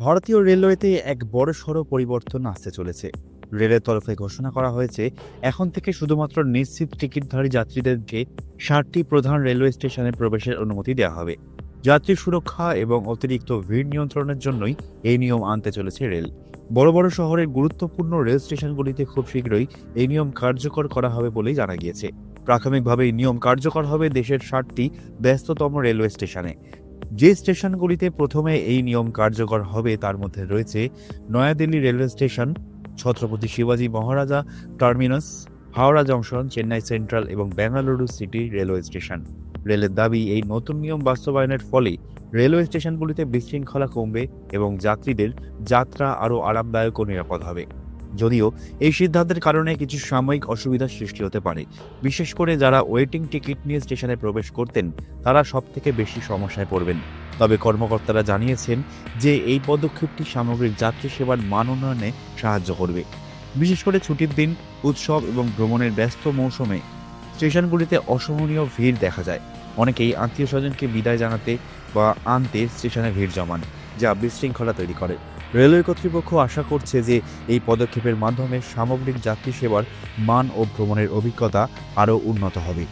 ভারতীয় রেলওয়েতে এক বড়সড় পরিবর্তন আসতে চলেছে। রেলের তরফে ঘোষণা করা হয়েছে, এখন থেকে শুধুমাত্র নিশ্চিত টিকিটধারী যাত্রীদেরকে 60টি প্রধান রেলওয়ে স্টেশনে প্রবেশের অনুমতি দেওয়া হবে। যাত্রী সুরক্ষা এবং অতিরিক্ত ভিড় নিয়ন্ত্রণের জন্যই এই নিয়ম আনতে চলেছে রেল। বড় বড় শহরের গুরুত্বপূর্ণ রেল স্টেশনগুলিতে খুব শীঘ্রই এই নিয়ম কার্যকর করা হবে বলেই জানা গিয়েছে। প্রাথমিকভাবে এই নিয়ম কার্যকর হবে দেশের 60টি ব্যস্ততম রেলওয়ে স্টেশনে। যে স্টেশনগুলিতে প্রথমে এই নিয়ম কার্যকর হবে তার মধ্যে রয়েছে নয়াদিল্লি রেলওয়ে স্টেশন, ছত্রপতি শিবাজী Maharaja terminus, Howrah junction, Chennai central এবং বেঙ্গালুরু সিটি রেলওয়ে স্টেশন। রেলের দাবি, এই নতুন নিয়ম বাস্তবায়নের ফলে রেলওয়ে স্টেশনগুলিতে বিশৃঙ্খলা কমবে এবং যাত্রীদের যাত্রা আরও আরামদায়ক ও নিরাপদ হবে। যদিও এই সিদ্ধান্তের কারণে কিছু সাময়িক অসুবিধার সৃষ্টি হতে পারে, বিশেষ করে যারা ওয়েটিং টিকিট নিয়ে স্টেশনে প্রবেশ করতেন তারা সবথেকে বেশি সমস্যায় পড়বেন। তবে কর্মকর্তারা জানিয়েছেন যে এই পদক্ষেপটি সামগ্রিক যাত্রী সেবার মান উন্নয়নে সাহায্য করবে। বিশেষ করে ছুটির দিন, উৎসব এবং ভ্রমণের ব্যস্ত মৌসুমে স্টেশনগুলিতে অসহনীয় ভিড় দেখা যায়। অনেকেই আত্মীয় স্বজনকে বিদায় জানাতে বা আনতে স্টেশনে ভিড় জমান, যা বিশৃঙ্খলা তৈরি করে। রেলওয়ে কর্তৃপক্ষ আশা করছে যে এই পদক্ষেপের মাধ্যমে সামগ্রিক যাত্রী সেবার মান ও ভ্রমণের অভিজ্ঞতা আরও উন্নত হবে।